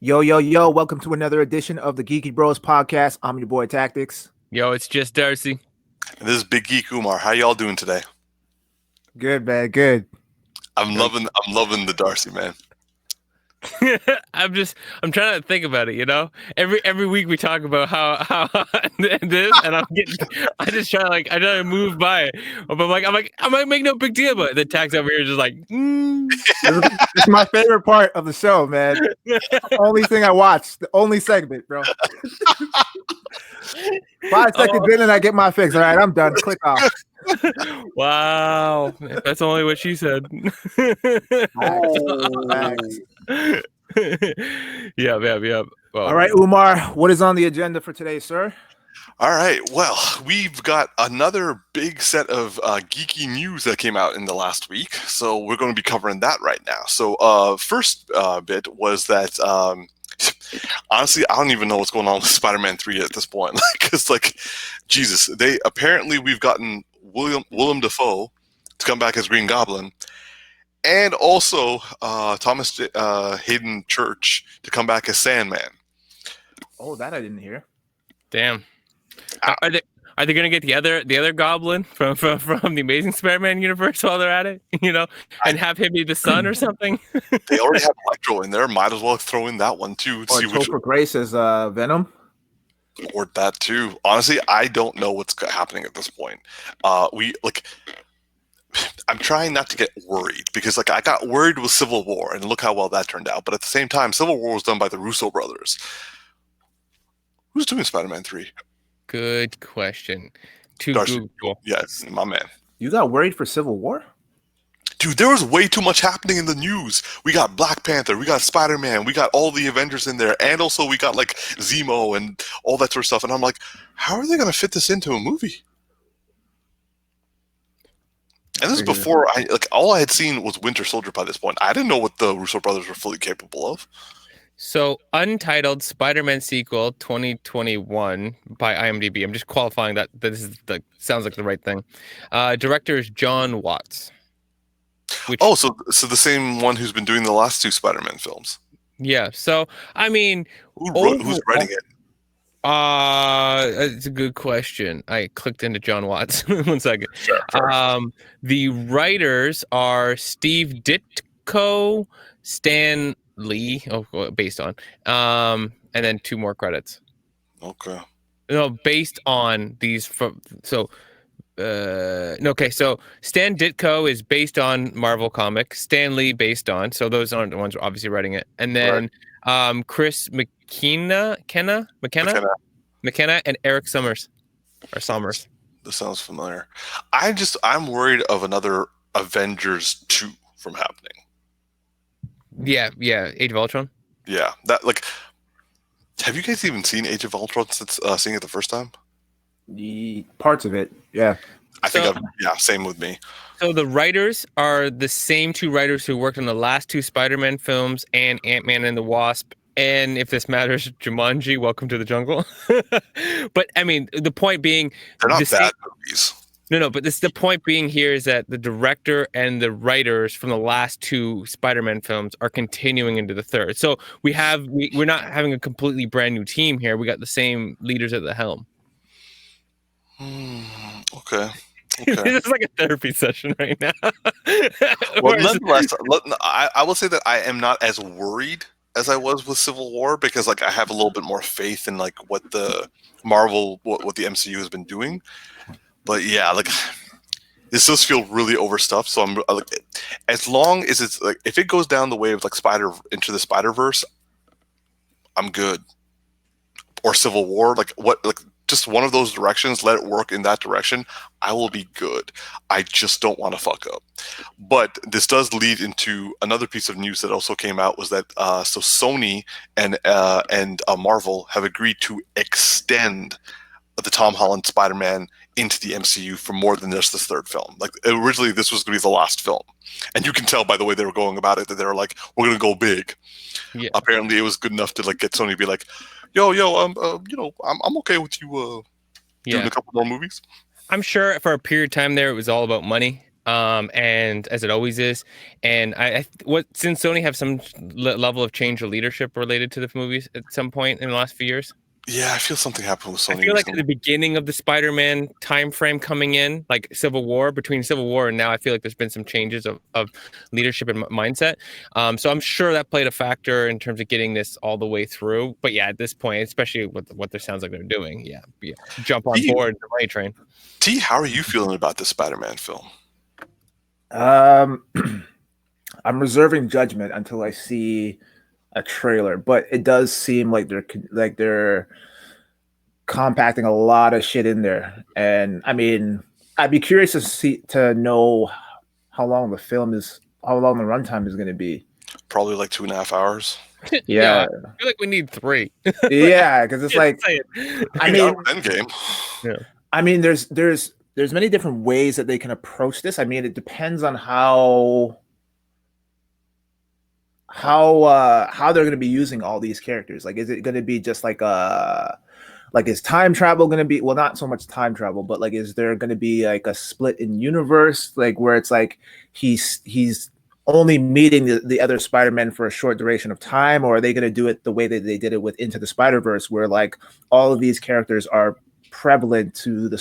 Yo, yo, yo, welcome to another edition of the Geeky Bros podcast. I'm your boy Tactix. Yo, it's just Darcy. And this is Big Geek Umar. How y'all doing today? Good, man, good. I'm loving the Darcy, man. I'm trying to think about it, you know? Every week we talk about how this, and I try to move by it. But I might make no big deal about it. The tax over here is just like, It's my favorite part of the show, man. The only thing I watch, the only segment, bro. 5 seconds in and I get my fix. All right, I'm done. Click off. Wow. That's only what she said. Yeah. Well, all right, Umar, what is on the agenda for today, sir? All right. Well, we've got another big set of geeky news that came out in the last week. So we're going to be covering that right now. So first bit was that, honestly, I don't even know what's going on with Spider-Man 3 at this point. Because, Jesus, we've gotten Willem Dafoe to come back as Green Goblin. And also Thomas Hayden Church to come back as Sandman. Oh, that I didn't hear. Damn. Are they going to get the other Goblin from the Amazing Spider-Man universe while they're at it, you know, and have him be the son or something? They already have Electro in there. Might as well throw in that one too. Or Topher Grace as Venom. Or that too. Honestly, I don't know what's happening at this point. I'm trying not to get worried because I got worried with Civil War and look how well that turned out. But at the same time, Civil War was done by the Russo brothers. Who's doing Spider-Man 3? Good question. Darcy. Yes, my man. You got worried for Civil War? Dude, there was way too much happening in the news. We got Black Panther, we got Spider-Man, we got all the Avengers in there, and also we got Zemo and all that sort of stuff. And I'm like, how are they going to fit this into a movie? And this is before all I had seen was Winter Soldier by this point. I didn't know what the Russo brothers were fully capable of. So, untitled Spider-Man sequel 2021 by IMDb. I'm just qualifying that this is sounds like the right thing. Director is John Watts. So the same one who's been doing the last 2 Spider-Man films. Yeah. So, I mean, who's writing it? It's a good question. I clicked into John Watts. 1 second. Sure. The writers are Steve Ditko, Stan Lee, based on, and then 2 more credits. Okay. No, based on these so Stan Ditko is based on Marvel Comics. Stan Lee based on, so those aren't the ones obviously writing it. And then Chris McKenna, and Eric Summers. This sounds familiar. I'm worried of another Avengers 2 from happening. Yeah, Age of Ultron. Yeah, that have you guys even seen Age of Ultron since seeing it the first time? The parts of it, yeah. Same with me. So the writers are the same 2 writers who worked on the last 2 Spider-Man films and Ant-Man and the Wasp. And if this matters, Jumanji, Welcome to the Jungle. But I mean, the point being, they're not bad movies. No, but the point being here is that the director and the writers from the last 2 Spider-Man films are continuing into the third. So we're not having a completely brand new team here. We got the same leaders at the helm. Okay. This is like a therapy session right now. Well, nonetheless, I will say that I am not as worried as I was with Civil War because I have a little bit more faith in what the MCU has been doing. But yeah, this does feel really overstuffed. So I'm as long as it's if it goes down the way of Into the Spider-Verse, I'm good. Or Civil War, just one of those directions, let it work in that direction, I will be good. I just don't want to fuck up. But this does lead into another piece of news that also came out, was that so Sony and Marvel have agreed to extend the Tom Holland Spider-Man into the MCU for more than just this third film. Originally, this was going to be the last film. And you can tell by the way they were going about it that they were like, we're going to go big. Yeah. Apparently, it was good enough to get Sony to be like, yo, I'm okay with you doing a couple more movies. I'm sure for a period of time there, it was all about money. and as it always is. And since Sony have some level of change of leadership related to the movies at some point in the last few years. Yeah, I feel something happened with Sony. I feel like at the beginning of the Spider-Man time frame coming in, like between Civil War and now, I feel like there's been some changes of leadership and mindset. So I'm sure that played a factor in terms of getting this all the way through. But yeah, at this point, especially with what there sounds like they're doing, jump on board the money train. T, how are you feeling about this Spider-Man film? I'm reserving judgment until I see a trailer, but it does seem like they're compacting a lot of shit in there. And I mean, I'd be curious to know how long the runtime is going to be. Probably like 2.5 hours. Yeah, I feel like we need 3. Yeah, because it's like, I mean, Endgame. Yeah, I mean, there's many different ways that they can approach this. I mean, it depends on how they're going to be using all these characters. Like, is it going to be just like is time travel going to be, well, not so much time travel, but like, is there going to be like a split in universe, like where it's like he's only meeting the other Spider-Man for a short duration of time, or are they going to do it the way that they did it with Into the Spider-Verse, where like all of these characters are prevalent to the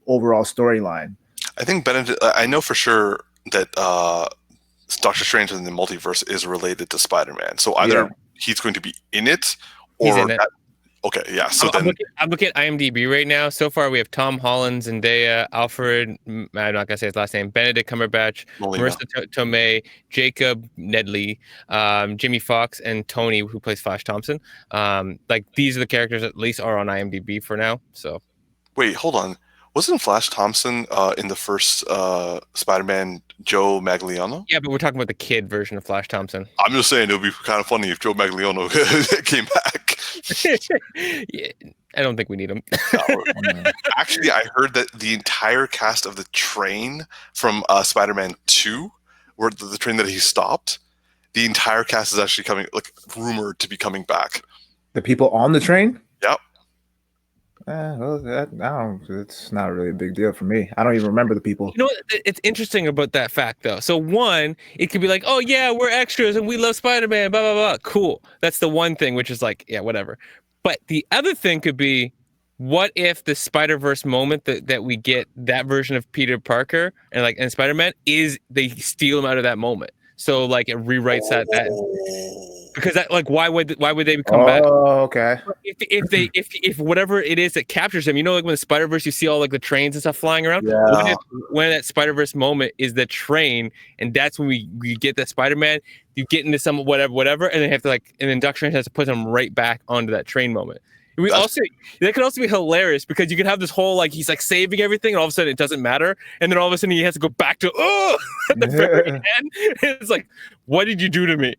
overall storyline? I think Benedict, I know for sure that Doctor Strange in the Multiverse is related to Spider-Man. So either he's going to be in it, or he's in it. Okay, yeah. So I'm looking at IMDb right now. So far, we have Tom Holland, Zendaya, Alfred. I'm not gonna say his last name. Benedict Cumberbatch, Marissa Tomei, Jacob Nedley, Jimmy Fox, and Tony, who plays Flash Thompson. Like, these are the characters that at least are on IMDb for now. So, wait, hold on. Wasn't Flash Thompson in the first Spider-Man Joe Magliano? Yeah, but we're talking about the kid version of Flash Thompson. I'm just saying it would be kind of funny if Joe Magliano came back. Yeah, I don't think we need him. Actually, I heard that the entire cast of the train from Spider-Man 2, where the train that he stopped, the entire cast is actually rumored to be coming back. The people on the train? Yep. It's not really a big deal for me. I don't even remember the people. You know what? It's interesting about that fact, though. So one, it could be like, oh yeah, we're extras and we love Spider-Man, blah, blah, blah. Cool. That's the one thing, which is like, yeah, whatever. But the other thing could be, what if the Spider-Verse moment that we get, that version of Peter Parker and Spider-Man, is they steal him out of that moment. So like it rewrites that because that, like, why would they come back? Oh, okay. If whatever it is that captures them, you know, like when the Spider-Verse, you see all like the trains and stuff flying around. Yeah. When that Spider-Verse moment is the train, and that's when we get that Spider-Man, you get into some whatever, and they have to and then Doctor Strange has to put them right back onto that train moment. That could also be hilarious because you can have this whole like he's like saving everything, and all of a sudden it doesn't matter, and then all of a sudden he has to go back to at the very end. It's like, what did you do to me?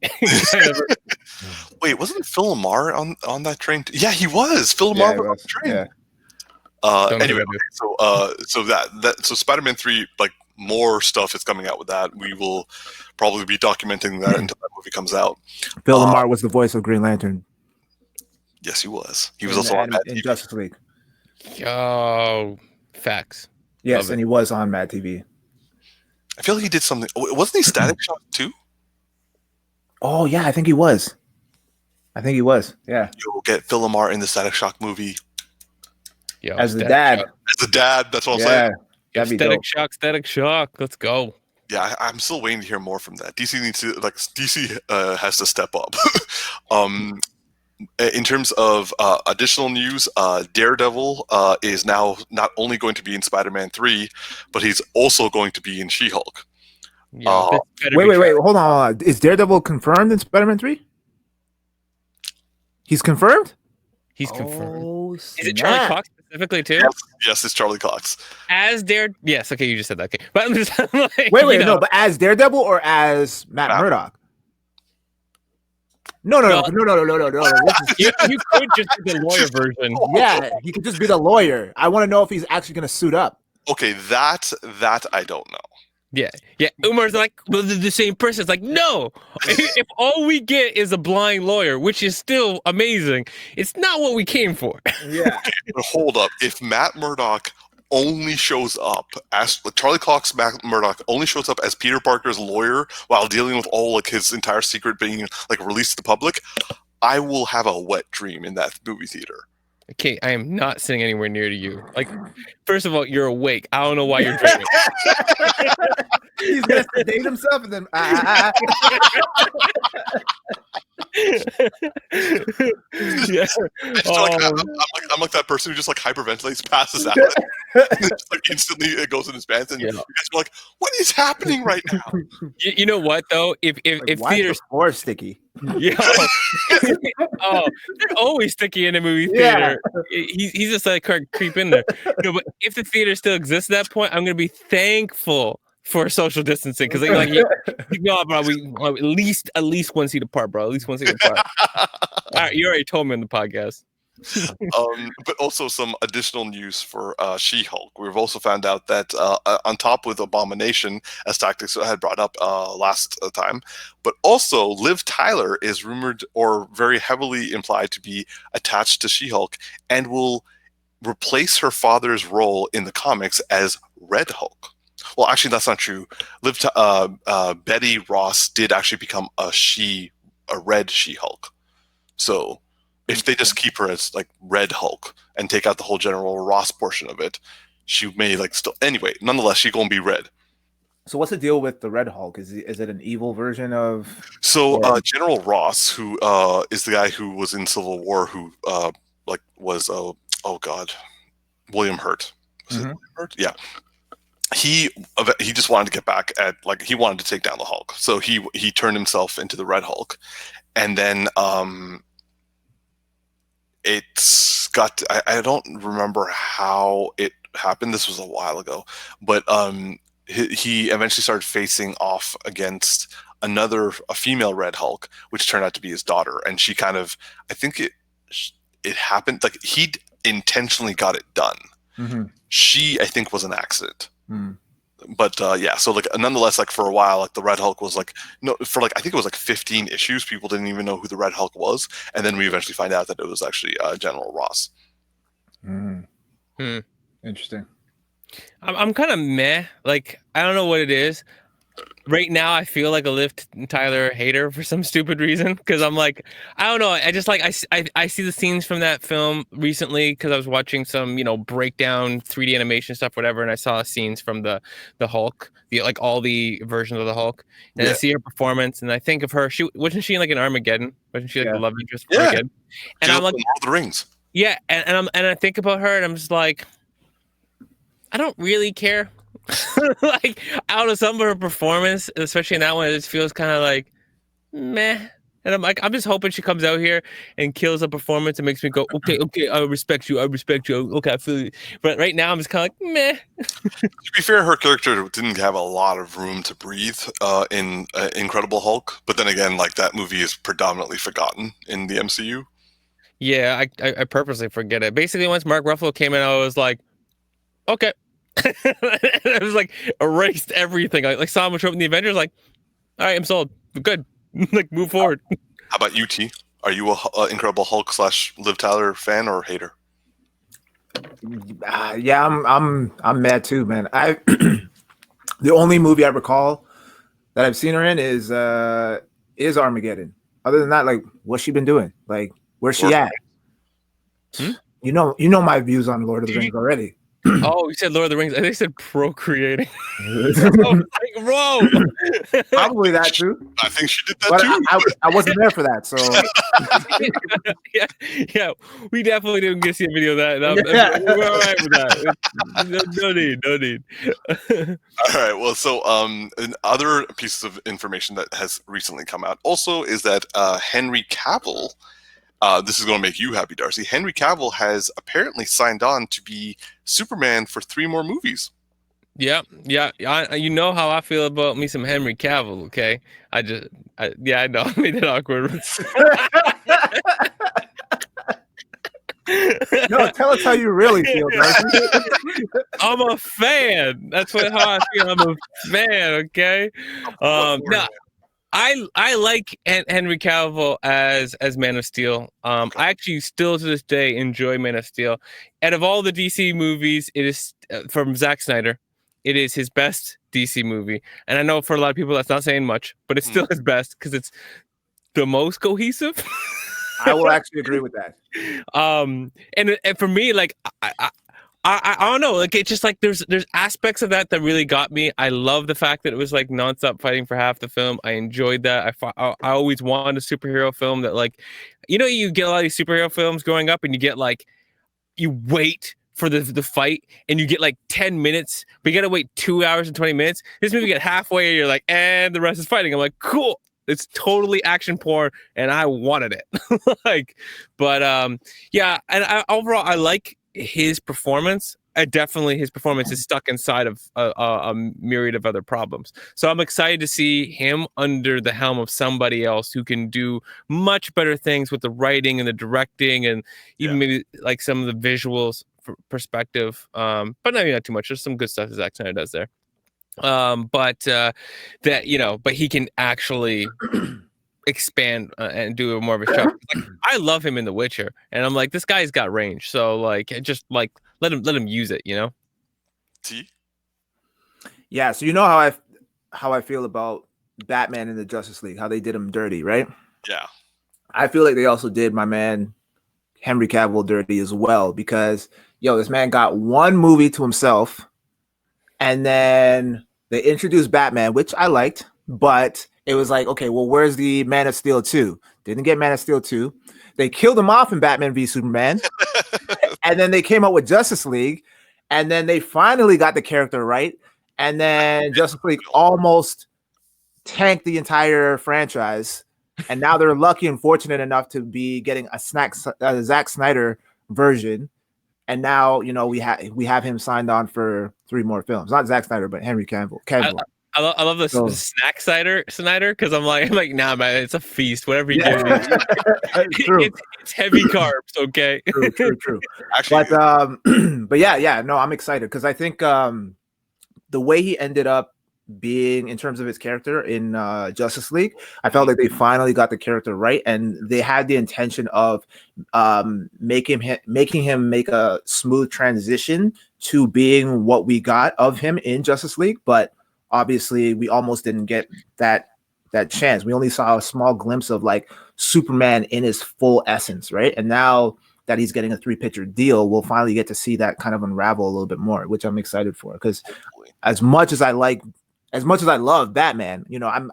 Wait, wasn't Phil Umar on that train? Yeah, he was. Phil Umar was on the train. Yeah. Anyway, so Spider-Man 3, like, more stuff is coming out with that. We will probably be documenting that until that movie comes out. Phil Umar was the voice of Green Lantern. Yes, he was. He was also on Mad TV. Justice League. Oh, facts. Yes, and he was on Mad TV. I feel like he did something. Wasn't he Static Shock too? Oh yeah, I think he was. Yeah. You'll get Phil Umar in the Static Shock movie. As the dad. As the dad. That's what I'm saying. Static Shock. Let's go. Yeah, I'm still waiting to hear more from that. DC needs to DC has to step up. In terms of additional news, Daredevil is now not only going to be in Spider-Man 3, but he's also going to be in She-Hulk. Yeah, wait, hold on. Is Daredevil confirmed in Spider-Man 3? He's confirmed? He's confirmed. Oh, is it Charlie Cox specifically too? Yes, it's Charlie Cox. As Yes, okay, you just said that. Okay, but I'm just like, no, but as Daredevil or as Matt Murdock? No. You could just be the lawyer version. Yeah, he could just be the lawyer. I want to know if he's actually going to suit up. Okay, that I don't know. Yeah. Umar's like, well, they're the same person. It's like, no. If all we get is a blind lawyer, which is still amazing, it's not what we came for. Yeah. But hold up. If Matt Murdock only shows up as Charlie Cox Murdoch only shows up as Peter Parker's lawyer while dealing with all like his entire secret being like released to the public, I will have a wet dream in that movie theater. Okay, I am not sitting anywhere near to you. Like, first of all, you're awake. I don't know why you're dreaming. He's gonna sedate himself and then. Yeah. I'm like that person who just like hyperventilates, passes out, just, like instantly it goes in his pants, and you guys are like, "What is happening right now?" You know what though? If Like, why theaters is the floor sticky? Yeah. Oh, they're always sticky in a movie theater. Yeah. He's just like creep in there. No, but if the theater still exists at that point, I'm gonna be thankful for social distancing because like you know, bro, we at least 1 seat apart, bro. At least 1 seat apart. All right, you already told me on the podcast. But also some additional news for She-Hulk. We've also found out that on top with Abomination, as Tactix had brought up last time, but also Liv Tyler is rumored or very heavily implied to be attached to She-Hulk and will replace her father's role in the comics as Red Hulk. Well, actually, that's not true. Betty Ross did actually become a Red She-Hulk. So if they just keep her as like Red Hulk and take out the whole General Ross portion of it, she may like still. Anyway, nonetheless, she's gonna be red. So what's the deal with the Red Hulk? Is it an evil version of? So General Ross, who is the guy who was in Civil War, who was William Hurt. Was it William Hurt? Yeah. He just wanted to get back at he wanted to take down the Hulk, so he turned himself into the Red Hulk, and then it's got I don't remember how it happened. This was a while ago, but he eventually started facing off against a female Red Hulk, which turned out to be his daughter, and she kind of I think it happened like he intentionally got it done. Mm-hmm. She I think was an accident. But so like nonetheless, like for a while, like the Red Hulk was like for like I think it was like 15 issues, people didn't even know who the Red Hulk was, and then we eventually find out that it was actually General Ross. Interesting. I'm kind of meh. Like I don't know what it is. Right now, I feel like a Liv Tyler hater for some stupid reason because I'm like, I don't know. I just like I see the scenes from that film recently because I was watching some breakdown 3D animation stuff, whatever, and I saw scenes from the Hulk, like all the versions of the Hulk, and I see her performance, and I think of her. Wasn't she in like an Armageddon? Wasn't she like the love interest for Armageddon? And I'm like, Lord of the Rings. Yeah, and I think about her, and I'm just like, I don't really care. Like out of some of her performance, especially in that one, it just feels kind of like meh. And I'm like, I'm just hoping she comes out here and kills a performance and makes me go, okay, I respect you. Okay, I feel you. But right now, I'm just kind of like meh. To be fair, her character didn't have a lot of room to breathe in Incredible Hulk. But then again, like that movie is predominantly forgotten in the MCU. Yeah, I purposely forget it. Basically, once Mark Ruffalo came in, I was like, okay. It was like erased everything. Like saw him show up in the Avengers. Like, all right, I'm sold. Good. Like, move forward. How about you, T? Are you a Incredible Hulk / Liv Tyler fan or hater? Yeah, I'm mad too, man. The only movie I recall that I've seen her in is Armageddon. Other than that, like, what's she been doing? Like, where's she at? You know my views on Lord of the Rings already. Oh, you said Lord of the Rings. I think I said procreating. Like, bro. Probably that too. I think she did that too. I wasn't there for that, so yeah. We definitely didn't get to see a video of that. We're all right with that. No need. All right. Well, so other pieces of information that has recently come out also is that Henry Cavill. This is going to make you happy, Darcy. Henry Cavill has apparently signed on to be Superman for 3 more movies. Yeah. You know how I feel about me some Henry Cavill, okay? I know. I made it awkward. No, tell us how you really feel, Darcy. I'm a fan. That's how I feel. I'm a fan, okay? No. I like Henry Cavill as Man of Steel. I actually still to this day enjoy Man of Steel. Out of all the DC movies, it is from Zack Snyder. It is his best DC movie, and I know for a lot of people that's not saying much, but it's still his best because it's the most cohesive. I will actually agree with that. And for me, like I don't know, like it's just like there's aspects of that really got me. I love the fact that it was like nonstop fighting for half the film. I enjoyed that. I always wanted a superhero film that, like, you know, you get a lot of these superhero films growing up, and you get like, you wait for the fight and you get like 10 minutes, but you gotta wait 2 hours and 20 minutes. This movie get halfway, you're like, and the rest is fighting. I'm like, cool. It's totally action porn, and I wanted it. Like, but yeah, and overall, I like his performance. His performance is stuck inside of a myriad of other problems. So I'm excited to see him under the helm of somebody else who can do much better things with the writing and the directing, and even maybe like some of the visuals perspective. But maybe not too much. There's some good stuff that Zack Snyder does there. But he can actually expand and do more of a show. Like, I love him in The Witcher, and I'm like, this guy's got range. So like, just like let him use it, you know. Yeah, so you know how I feel about Batman in the Justice League, how they did him dirty, right? Yeah. I feel like they also did my man Henry Cavill dirty as well, because this man got one movie to himself, and then they introduced Batman, which I liked, but it was like, okay, well, where's the Man of Steel 2? Didn't get Man of Steel 2. They killed him off in Batman v Superman. And then they came out with Justice League. And then they finally got the character right. And then Justice League almost tanked the entire franchise. And now they're lucky and fortunate enough to be getting a Zack Snyder version. And now, we have him signed on for 3 more films. Not Zack Snyder, but Henry Cavill. I love the snack Snyder, because I'm like, nah, man, it's a feast. Whatever you give me, it's heavy carbs. Okay, true. Actually, but yeah, no, I'm excited because I think the way he ended up being in terms of his character in Justice League, I felt like they finally got the character right, and they had the intention of making him make a smooth transition to being what we got of him in Justice League, but obviously we almost didn't get that chance. We only saw a small glimpse of like Superman in his full essence, right? And now that he's getting a 3-picture deal, we'll finally get to see that kind of unravel a little bit more, which I'm excited for, because as much as I love Batman,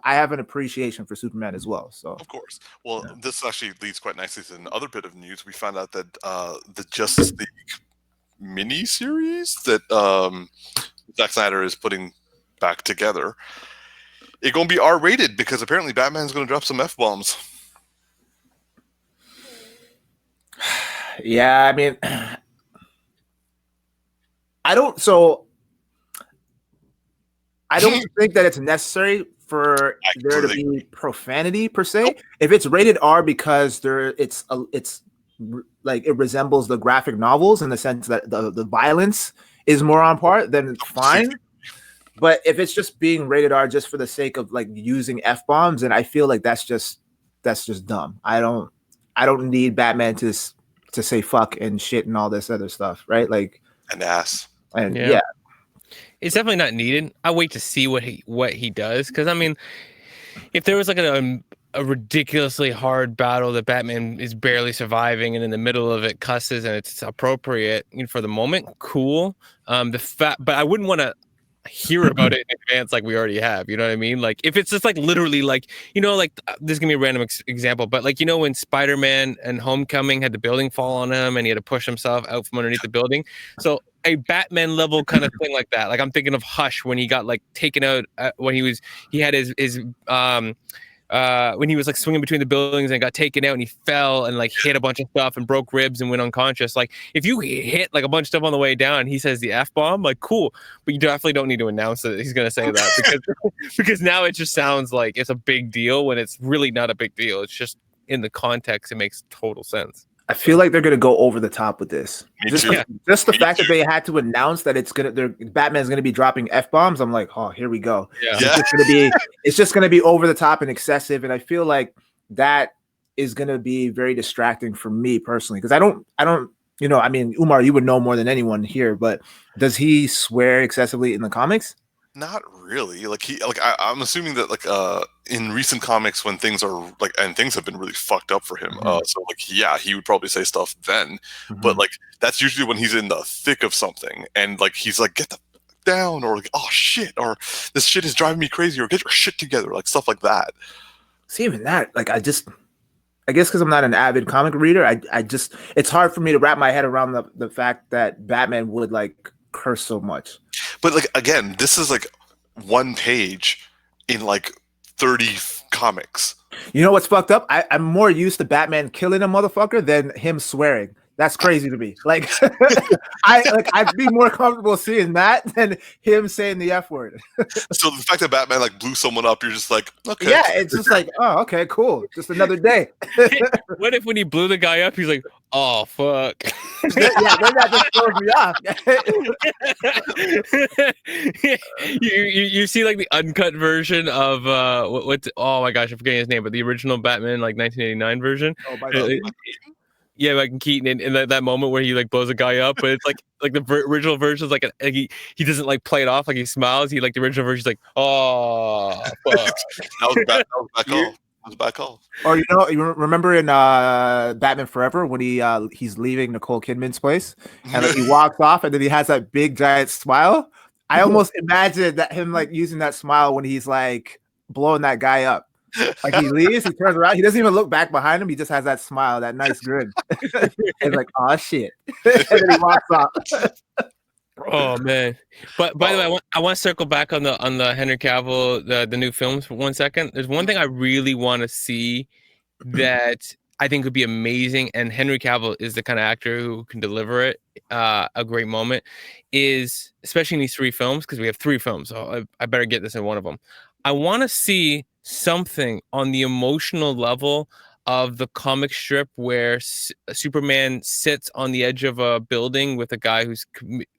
I have an appreciation for Superman as well. So of course. Well, this actually leads quite nicely to another bit of news. We found out that the Justice League mini series that Zack Snyder is putting back together, it's gonna be R-rated because apparently Batman's gonna drop some F-bombs. Yeah, I mean, I don't think that it's necessary for there to be profanity per se. Nope. If it's rated R because it's like it resembles the graphic novels in the sense that the violence is more on par, then it's fine. But if it's just being rated R just for the sake of like using F-bombs, and I feel like that's just dumb. I don't need Batman to say fuck and shit and all this other stuff, right? Like an ass. And yeah. It's definitely not needed. I wait to see what he does, because I mean, if there was like a ridiculously hard battle that Batman is barely surviving, and in the middle of it cusses and it's appropriate for the moment, cool. But I wouldn't want to hear about it in advance like we already have, you know what I mean? Like if it's just like literally like, like this is gonna be a random example, but like, when Spider-Man and Homecoming had the building fall on him and he had to push himself out from underneath the building, so a Batman level kind of thing like that. Like I'm thinking of Hush when he got like taken out when he had his when he was like swinging between the buildings and got taken out and he fell and like hit a bunch of stuff and broke ribs and went unconscious. Like if you hit like a bunch of stuff on the way down and he says the F-bomb, like cool, but you definitely don't need to announce that he's going to say that because now it just sounds like it's a big deal when it's really not a big deal. It's just in the context, it makes total sense. I feel like they're going to go over the top with this. Just the fact that they had to announce that Batman's going to be dropping F-bombs. I'm like, oh, here we go. Yeah. It's just going to be over the top and excessive. And I feel like that is going to be very distracting for me personally, because I don't You know, I mean, Umar, you would know more than anyone here, but does he swear excessively in the comics? Not really. Like I'm assuming that like in recent comics when things are like and things have been really fucked up for him. Mhm. So like yeah, he would probably say stuff then, but Mhm. like that's usually when he's in the thick of something and like he's like get the fuck down or like oh shit or this shit is driving me crazy or get your shit together like stuff like that. See, even that, like, I guess because I'm not an avid comic reader, I just, it's hard for me to wrap my head around the fact that Batman would like curse so much. But like again, this is like one page in like 30 comics. You know what's fucked up? I'm more used to Batman killing a motherfucker than him swearing. That's crazy to me. Like, I'd be more comfortable seeing that than him saying the F word. So the fact that Batman like blew someone up, you're just like, okay. Yeah, it's just like, oh, okay, cool. Just another day. What if when he blew the guy up, he's like, "Oh fuck." Yeah, then that just throws me off. You see like the uncut version of what's oh my gosh, I'm forgetting his name, but the original Batman like 1989 version. Oh, by Uh, the yeah, like Keaton in that moment where he like blows a guy up, but it's like the original version is like, he doesn't like play it off like he smiles. He like the original version is like, oh fuck. That was back. That was back call. That was back call. Or you remember in Batman Forever when he's leaving Nicole Kidman's place and like he walks off and then he has that big giant smile. I almost imagined that him like using that smile when he's like blowing that guy up. Like he leaves, he turns around, he doesn't even look back behind him. He just has that smile, that nice grin. He's like, "Oh shit," and then he walks off. Oh man! But by the way, I want to circle back on the Henry Cavill the new films for 1 second. There's one thing I really want to see that I think would be amazing, and Henry Cavill is the kind of actor who can deliver it. A great moment is especially in these three films because we have three films, so I better get this in one of them. I want to see something on the emotional level of the comic strip where Superman sits on the edge of a building with a guy who's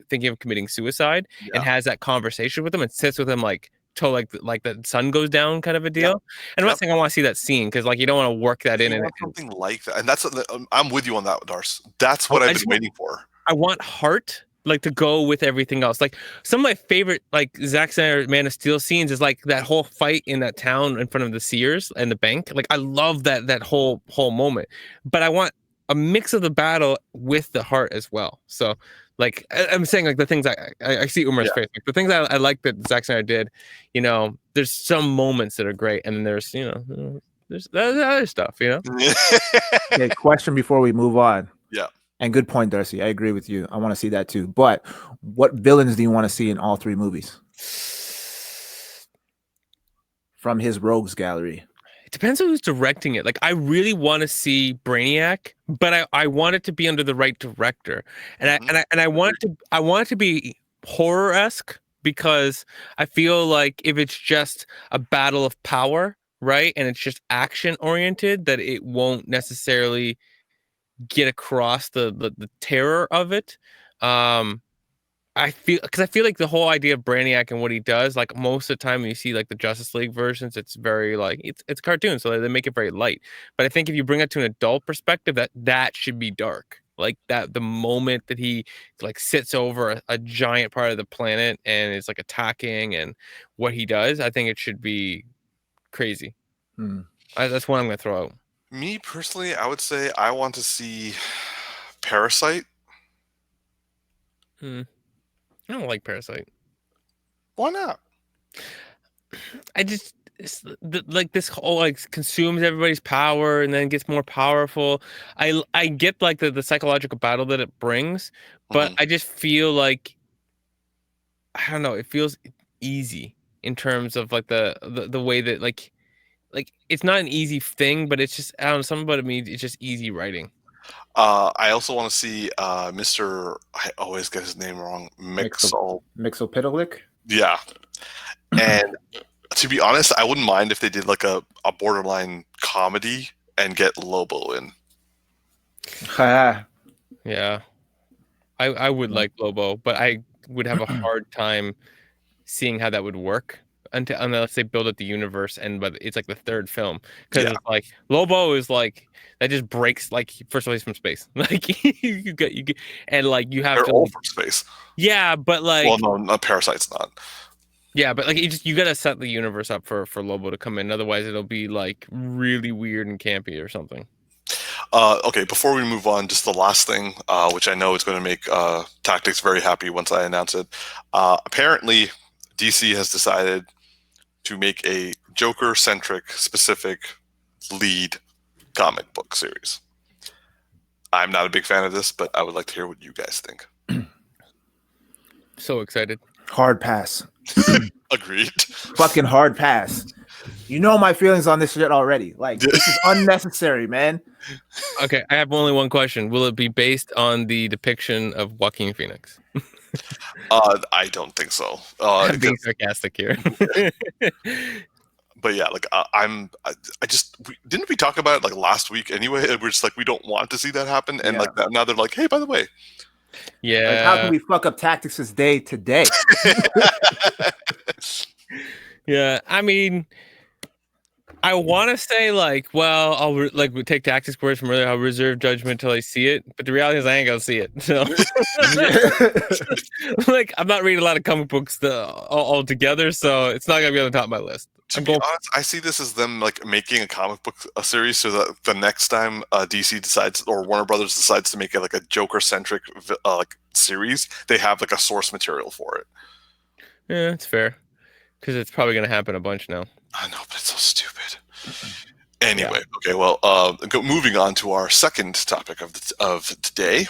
thinking of committing suicide and has that conversation with him and sits with him like till like the sun goes down kind of a deal. And I'm not saying I want to see that scene because like you don't want to work that in. And something like that, and that's I'm with you on that, Darce. That's what I've been waiting for. I want heart like to go with everything else. Like some of my favorite like Zack Snyder Man of Steel scenes is like that whole fight in that town in front of the Sears and the bank. Like I love that whole moment. But I want a mix of the battle with the heart as well. So like I'm saying like the things I see Umar's face. Like, the things I like that Zack Snyder did, you know, there's some moments that are great and then there's, you know, there's other stuff, you know. Okay, question before we move on. Yeah. And good point, Darcy. I agree with you. I want to see that too. But what villains do you want to see in all three movies? From his rogues gallery. It depends on who's directing it. Like I really want to see Brainiac, but I want it to be under the right director. And I want it to be horror-esque because I feel like if it's just a battle of power, right? And it's just action oriented, that it won't necessarily get across the terror of it. I feel like the whole idea of Brainiac and what he does, like most of the time when you see like the Justice League versions, it's very like it's cartoon, so they make it very light. But I think if you bring it to an adult perspective, that should be dark. Like that the moment that he like sits over a giant part of the planet and is like attacking and what he does, I think it should be crazy. That's what I'm gonna throw out. Me personally, I would say I want to see Parasite. I don't like Parasite. Why not? I just like this whole like consumes everybody's power and then gets more powerful. I get like the psychological battle that it brings, but I just feel like I don't know. It feels easy in terms of like the way that like it's not an easy thing, but it's just I don't know. Something about it means it's just easy writing. I also want to see Mr. I always get his name wrong. Mixopitalik? Yeah. And to be honest, I wouldn't mind if they did like a borderline comedy and get Lobo in. Yeah. I would like Lobo, but I would have a hard time seeing how that would work. unless they build up the universe, but it's like the third film because Yeah. it's like Lobo is like that just breaks like first of all he's from space like you get and like you have They're to all like, from space. yeah, but like Well, no, Parasite's not. yeah, but like you gotta set the universe up for Lobo to come in, otherwise it'll be like really weird and campy or something. Okay, before we move on, just the last thing, which I know is going to make Tactix very happy once I announce it. Apparently, DC has decided to make a Joker-centric, specific lead comic book series. I'm not a big fan of this, but I would like to hear what you guys think. So excited. Hard pass. Agreed. Fucking hard pass. You know my feelings on this shit already. Like, this is unnecessary, man. Okay, I have only one question. Will it be based on the depiction of Joaquin Phoenix? I don't think so. I'm being sarcastic here. But yeah, like didn't we talk about it like last week anyway? We're just like we don't want to see that happen, and like now they're like, hey, by the way, yeah, like, how can we fuck up Tactix' day today? Yeah, I mean, I want to say like, well, I'll we take Tactix words from earlier. I'll reserve judgment till I see it, but the reality is I ain't gonna see it. So, like, I'm not reading a lot of comic books all together, so it's not gonna be on the top of my list. To be honest, I see this as them like making a comic book series so that the next time DC decides or Warner Brothers decides to make it like a Joker-centric like series, they have like a source material for it. Yeah, it's fair because it's probably gonna happen a bunch now. I know, but it's so stupid. Anyway, okay, well, moving on to our second topic of today.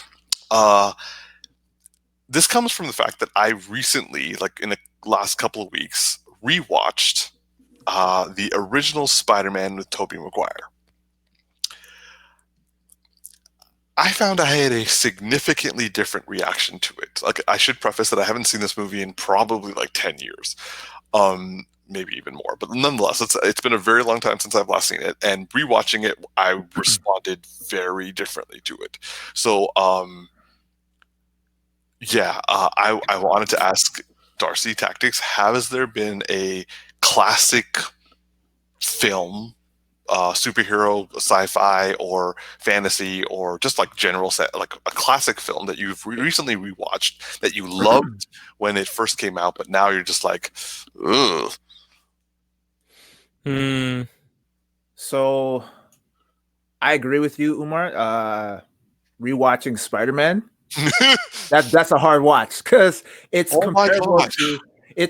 This comes from the fact that I recently, like in the last couple of weeks, rewatched the original Spider-Man with Tobey Maguire. I found I had a significantly different reaction to it. Like, I should preface that I haven't seen this movie in probably like 10 years. Maybe even more, but nonetheless, it's been a very long time since I've last seen it, and rewatching it, I responded very differently to it. So, I wanted to ask Darcy, Tactix, has there been a classic film, superhero, sci-fi, or fantasy, or just like general set, like a classic film that you've recently rewatched that you loved when it first came out, but now you're just like, ugh? So I agree with you, Umar. Rewatching Spider-Man, that's a hard watch because it's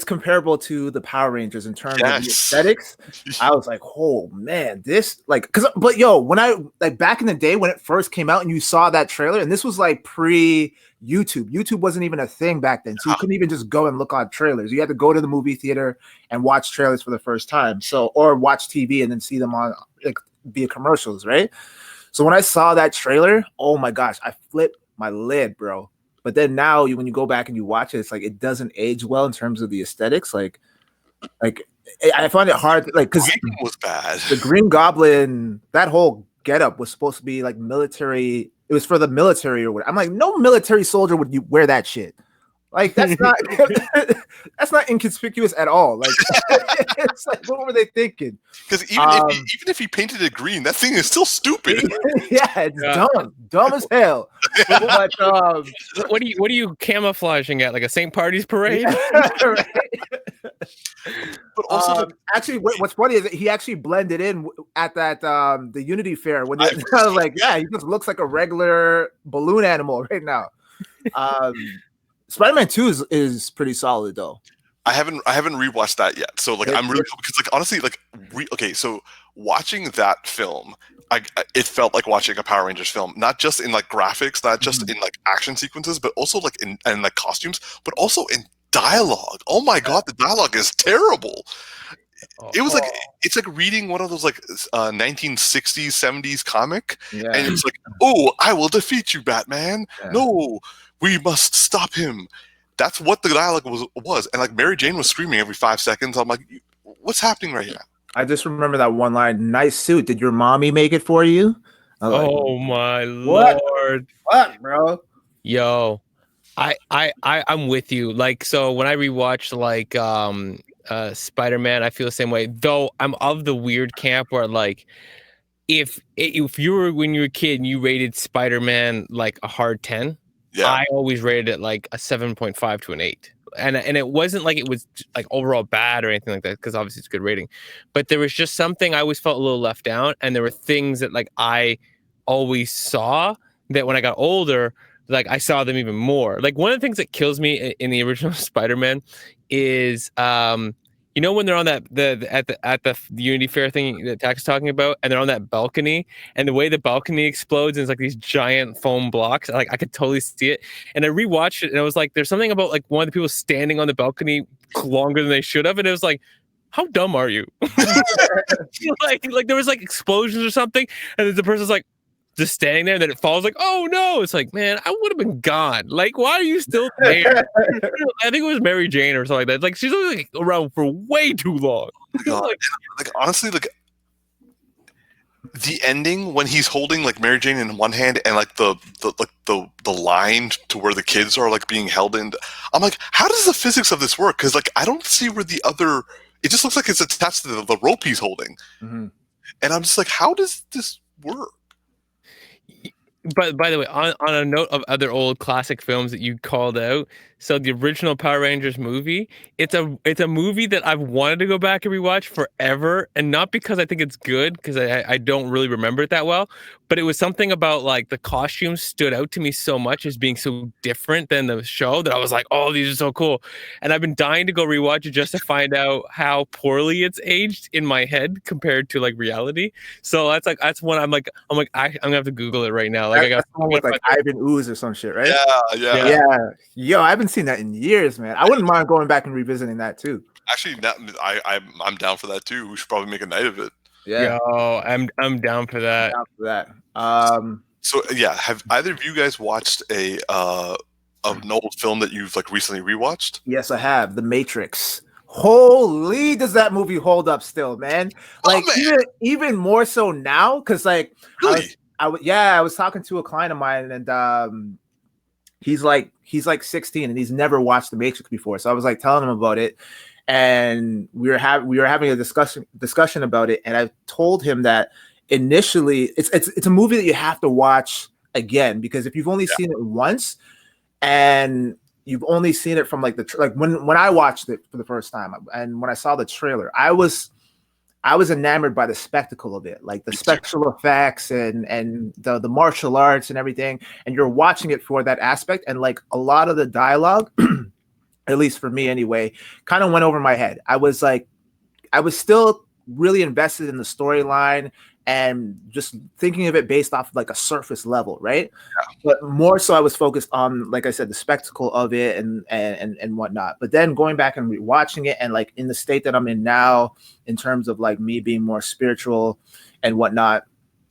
comparable to the Power Rangers in terms of the aesthetics. I was like, oh man, this but when I like back in the day when it first came out and you saw that trailer, and this was like pre-YouTube. YouTube wasn't even a thing back then, so you couldn't even just go and look on trailers. You had to go to the movie theater and watch trailers for the first time. So, or watch TV and then see them on like via commercials, right? So when I saw that trailer, oh my gosh, I flipped my lid, bro. But then now when you go back and you watch it, it's like it doesn't age well in terms of the aesthetics. Like I find it hard, like because was bad. The Green Goblin, that whole getup was supposed to be like military. It was for the military or whatever. I'm like, no military soldier would you wear that shit. Like that's not that's not inconspicuous at all. Like it's like, what were they thinking? Because even if he painted it green, that thing is still stupid. Yeah, it's dumb as hell. But what are you camouflaging at? Like a St. Party's parade? Yeah, right? But also, actually, what's funny is that he actually blended in at that the Unity Fair when I was like, yeah, he just looks like a regular balloon animal right now. Spider-Man 2 is pretty solid though. I haven't rewatched that yet, so like I'm really, because like honestly, like so watching that film, it felt like watching a Power Rangers film, not just in like graphics, not just in like action sequences, but also like in like costumes, but also in dialogue. Oh my god, the dialogue is terrible. It was like it's like reading one of those like 1960s 70s comic, and it's like, oh, I will defeat you, Batman. No, we must stop him. That's what the dialogue was, and like Mary Jane was screaming every 5 seconds. I'm like, what's happening right now? I just remember that one line: "Nice suit. Did your mommy make it for you?" Oh my lord! What, bro? Yo, I'm with you. Like, so when I rewatched like Spider-Man, I feel the same way. Though I'm of the weird camp where like if you were when you were a kid and you rated Spider-Man like a hard 10, Yeah. I always rated it like a 7.5 to an 8. And it wasn't like it was like overall bad or anything like that, because obviously it's a good rating. But there was just something I always felt a little left out, and there were things that like I always saw that when I got older, like I saw them even more. Like one of the things that kills me in the original Spider-Man is you know when they're on that at the Unity Fair thing that Tax is talking about, and they're on that balcony, and the way the balcony explodes and it's like these giant foam blocks, like I could totally see it. And I rewatched it, and I was like, there's something about like one of the people standing on the balcony longer than they should have, and it was like, how dumb are you? like there was like explosions or something, and then the person's like just standing there, and then it falls. Like, oh no! It's like, man, I would have been gone. Like, why are you still there? I think it was Mary Jane or something like that. Like, she's only like around for way too long. Like honestly, like the ending when he's holding like Mary Jane in one hand and like the line to where the kids are like being held in. I'm like, how does the physics of this work? Because like I don't see where the other. It just looks like it's attached to the rope he's holding, and I'm just like, how does this work? But by the way, on a note of other old classic films that you called out, so the original Power Rangers movie, it's a movie that I've wanted to go back and rewatch forever, and not because I think it's good, because I don't really remember it that well, but it was something about like the costumes stood out to me so much as being so different than the show that I was like, oh, these are so cool, and I've been dying to go rewatch it just to find out how poorly it's aged in my head compared to like reality. So that's one I'm gonna have to Google it right now. Like I got with like Ivan Ooze or some shit, right? Yeah. Yo, I haven't seen that in years, man. I wouldn't mind going back and revisiting that too. Actually, I'm down for that too. We should probably make a night of it. Yeah, yo, I'm down for that. down for that. So yeah, have either of you guys watched an old film that you've like recently rewatched? Yes, I have. The Matrix. Holy, does that movie hold up still, man? Like even more so now, because like Really? I was talking to a client of mine, and he's like 16 and he's never watched The Matrix before. So I was like telling him about it, and we were having a discussion about it, and I told him that initially it's a movie that you have to watch again, because if you've only seen it once and you've only seen it from like when I watched it for the first time, and when I saw the trailer, I was enamored by the spectacle of it, like the special effects and the martial arts and everything. And you're watching it for that aspect. And like a lot of the dialogue, at least for me anyway, kind of went over my head. I was still really invested in the storyline and just thinking of it based off of like a surface level, right? Yeah. But more so I was focused on, like I said, the spectacle of it and whatnot. But then going back and rewatching it, and like in the state that I'm in now, in terms of like me being more spiritual and whatnot,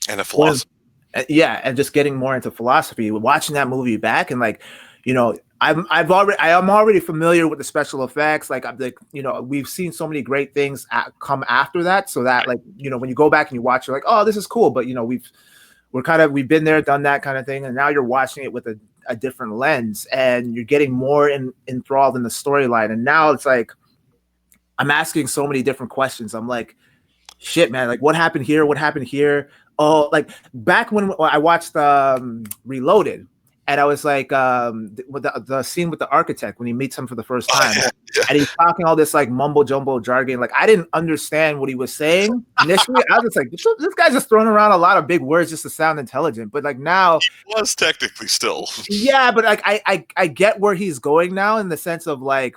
and a philosophy, and just getting more into philosophy, watching that movie back, and like, you know, I am already familiar with the special effects. Like I'm like, you know, we've seen so many great things come after that. So that, like, you know, when you go back and you watch, you're like, oh, this is cool. But you know, we've been there, done that kind of thing, and now you're watching it with a different lens, and you're getting more enthralled in the storyline. And now it's like I'm asking so many different questions. I'm like, shit, man, like what happened here? What happened here? Oh, like back when I watched Reloaded. And I was like, with the scene with the architect when he meets him for the first time, and he's talking all this like mumbo jumbo jargon. Like I didn't understand what he was saying initially. I was just like, this guy's just throwing around a lot of big words just to sound intelligent. But like now, he was technically still. Yeah, but like I get where he's going now, in the sense of like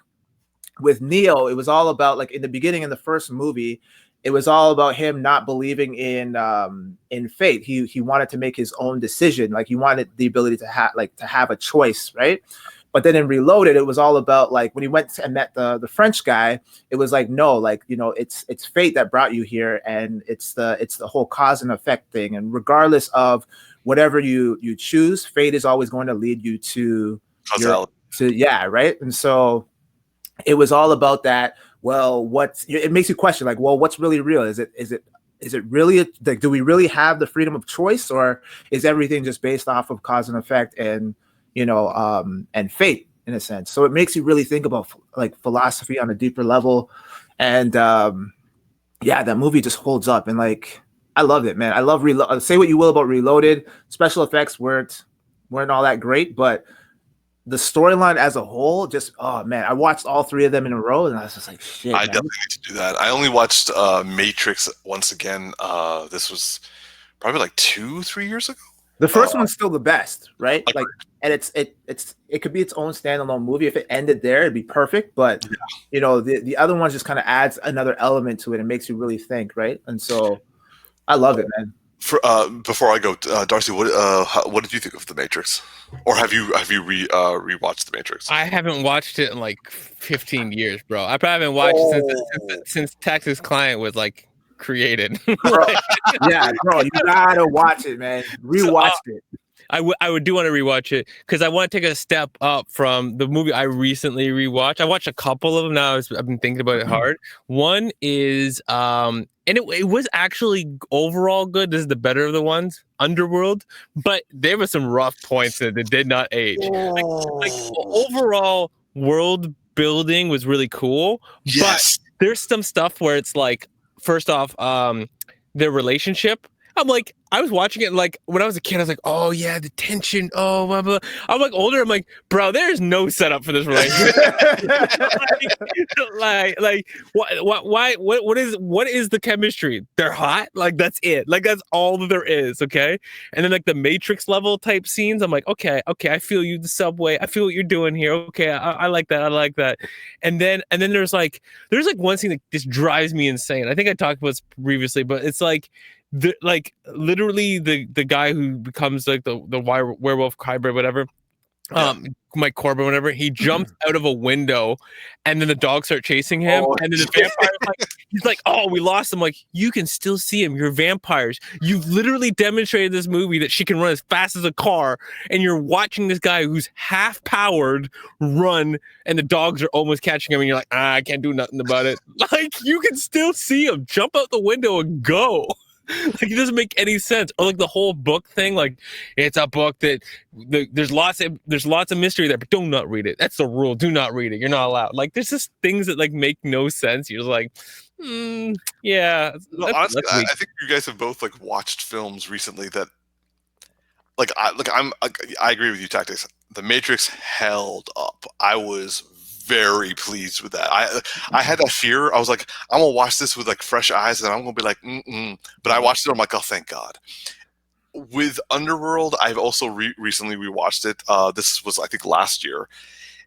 with Neo, it was all about, like in the beginning in the first movie, it was all about him not believing in fate. He wanted to make his own decision. Like he wanted the ability to have a choice, right? But then in Reloaded, it was all about like when he went and met the French guy, it was like, no, like, you know, it's fate that brought you here, and it's the whole cause and effect thing. And regardless of whatever you choose, fate is always going to lead you to causality. Right. And so it was all about that. Well, it makes you question, like, well, what's really real? Is it really like, do we really have the freedom of choice, or is everything just based off of cause and effect and, you know, and fate in a sense? So it makes you really think about like philosophy on a deeper level. And yeah, that movie just holds up, and like I loved it, man. I love say what you will about Reloaded, special effects weren't all that great, but the storyline as a whole, just oh man, I watched all three of them in a row, and I was just like, shit, I man. definitely need to do that. I only watched Matrix once again. This was probably like 2-3 years ago. The first one's still the best, right? Like, and it could be its own standalone movie. If it ended there, it'd be perfect. But you know, the other one just kind of adds another element to it and makes you really think, right? And so, I love it, man. Before I go, Darcy, what did you think of The Matrix? Or have you rewatched The Matrix? I haven't watched it in like 15 years, bro. I probably haven't watched it since Tactix Client was like created. Yeah, bro, you gotta watch it, man. Rewatch it. I would do want to rewatch it because I want to take a step up from the movie I recently rewatched. I watched a couple of them now. I've been thinking about it hard. One is and it was actually overall good. This is the better of the ones, Underworld, but there were some rough points that did not age. Like overall world building was really cool, but there's some stuff where it's like, first off, their relationship. I'm like, I was watching it like when I was a kid, I was like, oh yeah, the tension. Oh, blah, blah. I'm like older. I'm like, bro, there's no setup for this relationship. What is the chemistry? They're hot. Like that's it. Like that's all that there is. Okay. And then like the Matrix level type scenes, I'm like, okay, I feel you. The subway. I feel what you're doing here. Okay, I like that. I like that. And then there's one scene that just drives me insane. I think I talked about this previously, but it's like. Literally the guy who becomes like the werewolf hybrid, whatever, Mike Corbin, whatever, he jumps out of a window and then the dogs start chasing him, and then the vampire he's like, oh, we lost him. Like, you can still see him. You're vampires. You've literally demonstrated this movie that she can run as fast as a car, and you're watching this guy who's half powered run, and the dogs are almost catching him, and you're like, I can't do nothing about it. Like, you can still see him jump out the window and go. Like, it doesn't make any sense. Or like the whole book thing, like it's a book that there's lots of mystery there, but do not read it. That's the rule. Do not read it. You're not allowed. Like, there's just things that like make no sense. You're just like, yeah. No, honestly, I think you guys have both like watched films recently that I agree with you, Tactics. The Matrix held up. I was very pleased with that. I had that fear. I was like, I'm gonna watch this with like fresh eyes, and I'm gonna be like, But I watched it. I'm like, oh, thank God. With Underworld, I've also recently rewatched it. This was, I think, last year,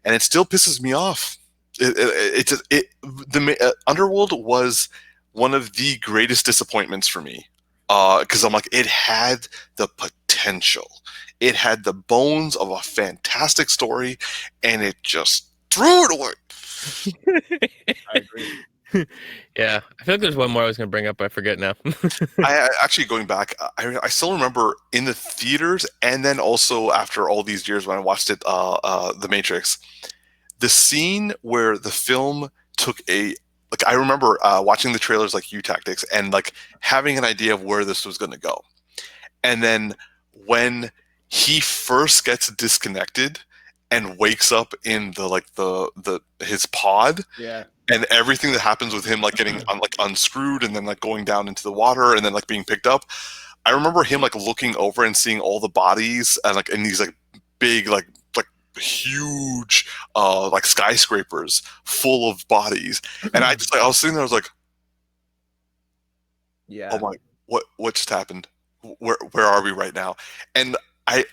and it still pisses me off. Underworld was one of the greatest disappointments for me because I'm like, it had the potential. It had the bones of a fantastic story, and it just threw it away. I agree. Yeah, I feel like there's one more I was going to bring up. I forget now. I actually, going back, I still remember in the theaters, and then also after all these years when I watched it, The Matrix, the scene where the film took I remember watching the trailers like you, Tactics, and like having an idea of where this was going to go. And then when he first gets disconnected and wakes up in the his pod, and everything that happens with him like getting unscrewed and then like going down into the water and then like being picked up, I remember him like looking over and seeing all the bodies and like in these like big like huge like skyscrapers full of bodies, and I was sitting there, I was like, oh my, what just happened? Where are we right now? And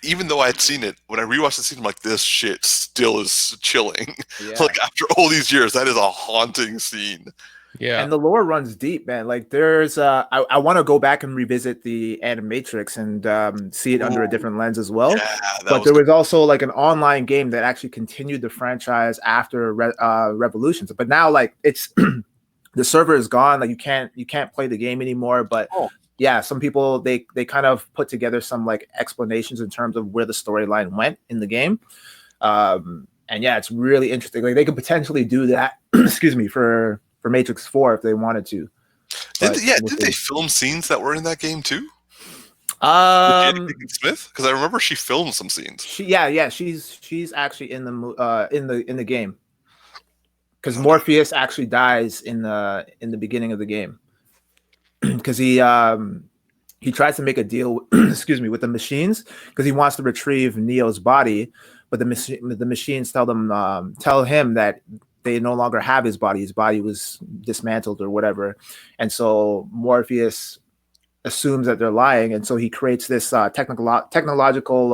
even though I had seen it, when I rewatched the scene, I'm like, this shit still is chilling. Like, after all these years, that is a haunting scene. Yeah. And the lore runs deep, man. Like, there's I want to go back and revisit the Animatrix and see it under a different lens as well. Yeah, but there was also like an online game that actually continued the franchise after Revolutions. But now, like, it's the server is gone. Like, you can't play the game anymore. But yeah, some people they kind of put together some like explanations in terms of where the storyline went in the game. And yeah, it's really interesting. Like, they could potentially do that, excuse me, for Matrix 4 if they wanted to. Did they film scenes that were in that game too? Smith, because I remember she filmed some scenes. She's actually in the game. because Morpheus actually dies in the beginning of the game because he tries to make a deal, excuse me, with the machines because he wants to retrieve Neo's body, but the machines tell him that they no longer have his body. His body was dismantled or whatever, and so Morpheus assumes that they're lying, and so he creates this technological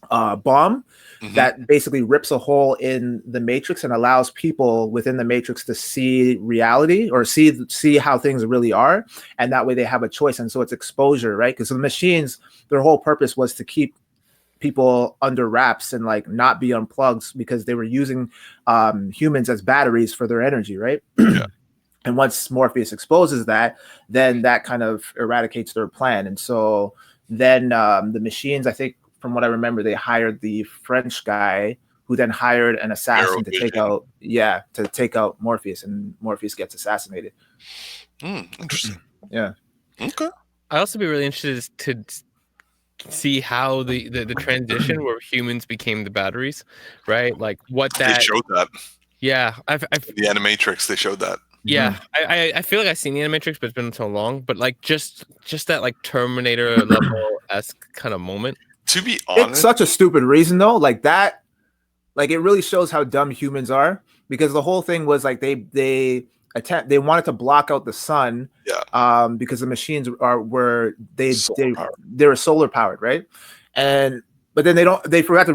bomb that basically rips a hole in the matrix and allows people within the matrix to see reality or see how things really are, and that way they have a choice. And so it's exposure, right? Because the machines, their whole purpose was to keep people under wraps and like not be unplugged because they were using humans as batteries for their energy, right? Yeah. And once Morpheus exposes that, then that kind of eradicates their plan. And so then the machines, I think, from what I remember, they hired the French guy who then hired an assassin to take out Morpheus, and Morpheus gets assassinated. Interesting. Yeah. Okay. I'd also be really interested to see how the transition where humans became the batteries, right? Like what that... They showed that. Yeah. The Animatrix, they showed that. Yeah, I feel like I've seen the Animatrix, but it's been so long. But like just that like Terminator level-esque kind of moment. To be honest, it's such a stupid reason though. Like that, like it really shows how dumb humans are, because the whole thing was like they wanted to block out the sun, because the machines were solar powered, right? But then they forgot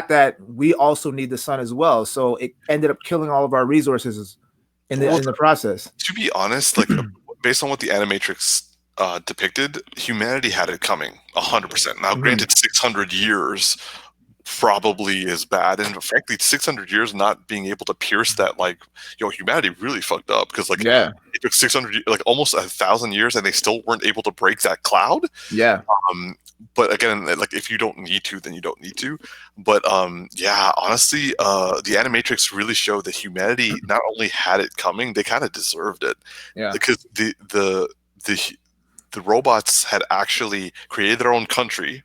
that we also need the sun as well. So it ended up killing all of our resources in the process. To be honest, like based on what the Animatrix depicted, humanity had it coming 100%. Now, granted, 600 years probably is bad, and frankly, 600 years not being able to pierce that, like, humanity really fucked up, because like it took 600, like almost 1,000 years, and they still weren't able to break that cloud. But again, like if you don't need to, then you don't need to. But honestly, the Animatrix really showed that humanity not only had it coming, they kind of deserved it. Because the robots had actually created their own country,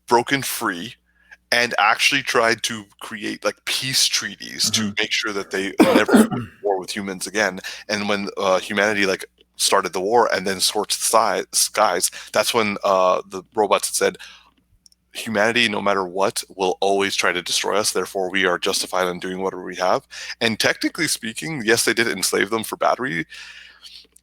broken free, and actually tried to create like peace treaties to make sure that they never went to war with humans again. And when humanity like started the war and then scorched the skies, that's when the robots had said, humanity, no matter what, will always try to destroy us. Therefore, we are justified in doing whatever we have. And technically speaking, yes, they did enslave them for battery.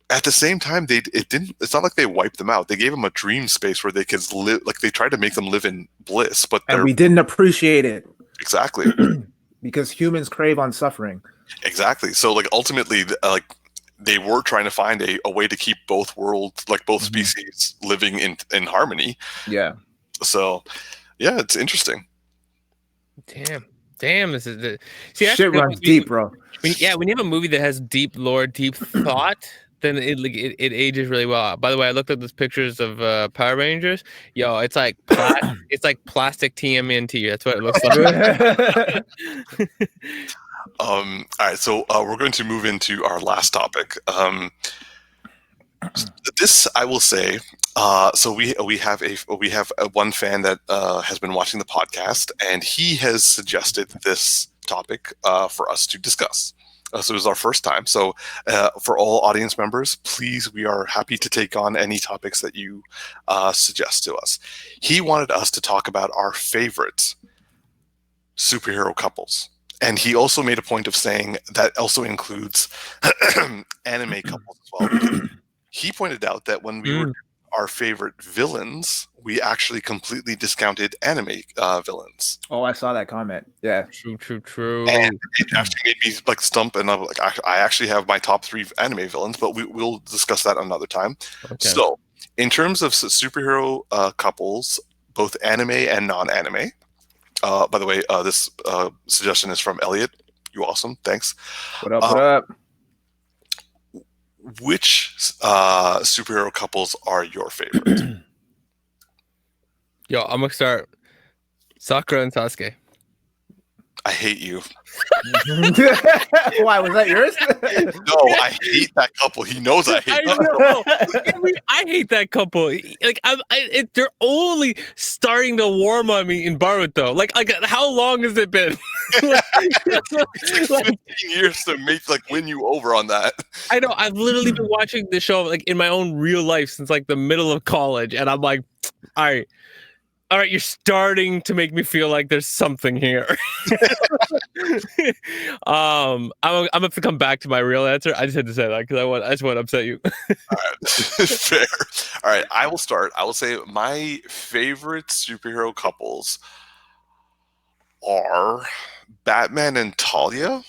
At the same time, it's not like they wiped them out. They gave them a dream space where they could live. Like they tried to make them live in bliss, and we didn't appreciate it. Exactly. Because humans crave on suffering. Exactly. So like ultimately, like they were trying to find a way to keep both worlds, like both species, living in harmony. Yeah. So, yeah, it's interesting. Damn, this is the shit runs deep, bro. When you have a movie that has deep lore, deep thought, then it ages really well. By the way, I looked at those pictures of Power Rangers. Yo, it's like it's like plastic TMNT. That's what it looks like. All right, so we're going to move into our last topic. This, I will say, so we have one fan that has been watching the podcast, and he has suggested this topic for us to discuss. So it was our first time. So for all audience members, please, we are happy to take on any topics that you suggest to us. He wanted us to talk about our favorite superhero couples. And he also made a point of saying that also includes anime couples as well. He pointed out that when we were our favorite villains, we actually completely discounted anime villains. Oh, I saw that comment. Yeah. True. And it actually made me like stump, and I'm like, I actually have my top 3 anime villains, but we'll discuss that another time. Okay. So, in terms of superhero couples, both anime and non-anime. By the way, this suggestion is from Elliot. You awesome. Thanks. What up? Which superhero couples are your favorite? Yo, I'm going to start. Sakura and Sasuke. I hate you. Why was that yours? No, I hate that couple. He knows I hate I them. know. I hate that couple. Like they're only starting to warm on me in Baruto. Like how long has it been? It's like 15 years to win you over on that. I know. I've literally been watching the show like in my own real life since like the middle of college, and I'm like, all right, you're starting to make me feel like there's something here. I'm gonna have to come back to my real answer. I just had to say that because I just want to upset you. All right. Fair. All right, I will start. I will say my favorite superhero couples are Batman and Talia.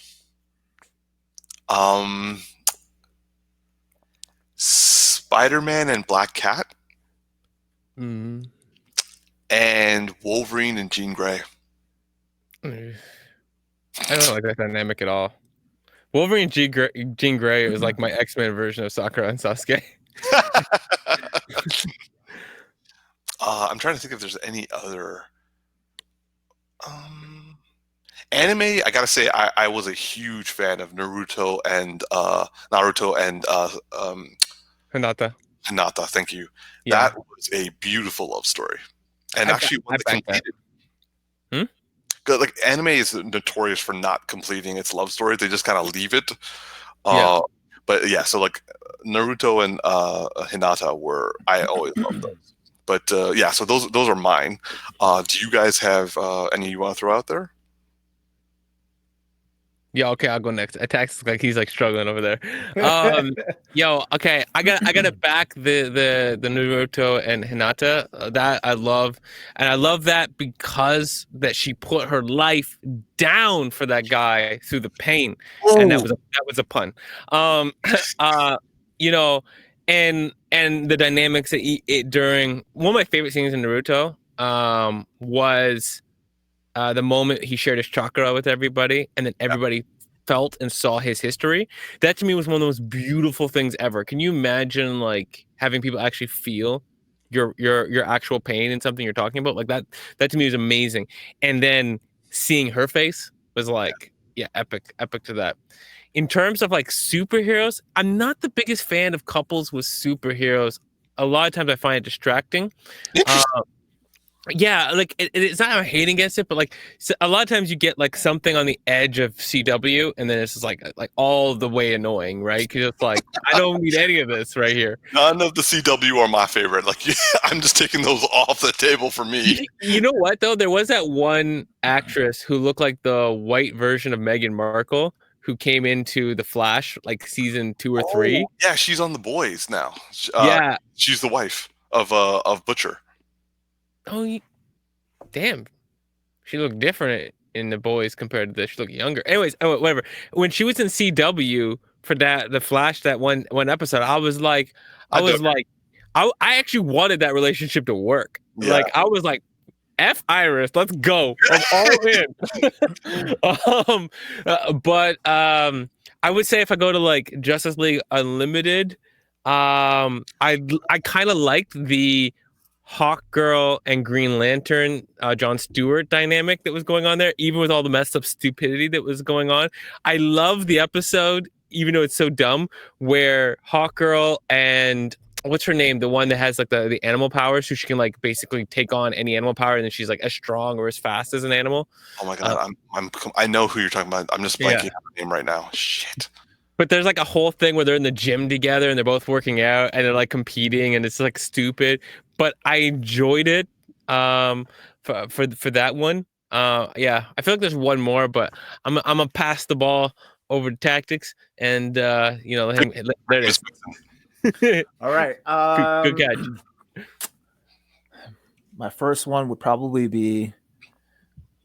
Spider-Man and Black Cat. Mm. And Wolverine and Jean Grey. I don't like that dynamic at all. Wolverine and Jean Grey is like my X-Men version of Sakura and Sasuke. I'm trying to think if there's any other anime. I gotta say, I was a huge fan of Naruto and Hinata. Hinata. Thank you. Yeah. That was a beautiful love story, and I actually one that back completed. that. 'Cause, like, anime is notorious for not completing its love story. They just kind of leave it. Yeah. But yeah, so like Naruto and Hinata I always loved those. But yeah, so those are mine. Do you guys have any you want to throw out there? Yeah, okay, I'll go next. Attacks like he's like struggling over there. Yo, okay, I gotta back the Naruto and Hinata. That I love, and I love that because that she put her life down for that guy through the pain, and that was a pun. You know, and the dynamics that during one of my favorite scenes in Naruto was. The moment he shared his chakra with everybody, and then everybody felt and saw his history. That to me was one of the most beautiful things ever. Can you imagine like having people actually feel your actual pain in something you're talking about? Like that to me is amazing. And then seeing her face was like, epic to that. In terms of like superheroes, I'm not the biggest fan of couples with superheroes. A lot of times I find it distracting. Yeah, like it's not I'm hating against it, but like a lot of times you get like something on the edge of CW, and then it's just like all the way annoying, right? Because it's like I don't need any of this right here. None of the CW are my favorite. Like I'm just taking those off the table for me. You know what though? There was that one actress who looked like the white version of Meghan Markle who came into The Flash like season 2 or 3. Yeah, she's on The Boys now. Yeah, she's the wife of Butcher. Oh, damn. She looked different in The Boys compared to this. She looked younger. Anyways, whatever. When she was in CW for the Flash, that one episode, I actually wanted that relationship to work. Yeah. Like, I was like, F Iris, let's go. I'm all in. But I would say if I go to like Justice League Unlimited, I kind of liked the Hawkgirl and Green Lantern, John Stewart dynamic that was going on there, even with all the messed up stupidity that was going on. I love the episode, even though it's so dumb, where Hawkgirl and what's her name, the one that has like the animal powers, so she can like basically take on any animal power, and then she's like as strong or as fast as an animal. Oh my god, I know who you're talking about. I'm just blanking on the name right now. Shit. But there's like a whole thing where they're in the gym together and they're both working out and they're like competing and it's like stupid. But I enjoyed it for that one. Yeah, I feel like there's one more, but I'm gonna pass the ball over to Tactix and there it is. All right. Good catch. My first one would probably be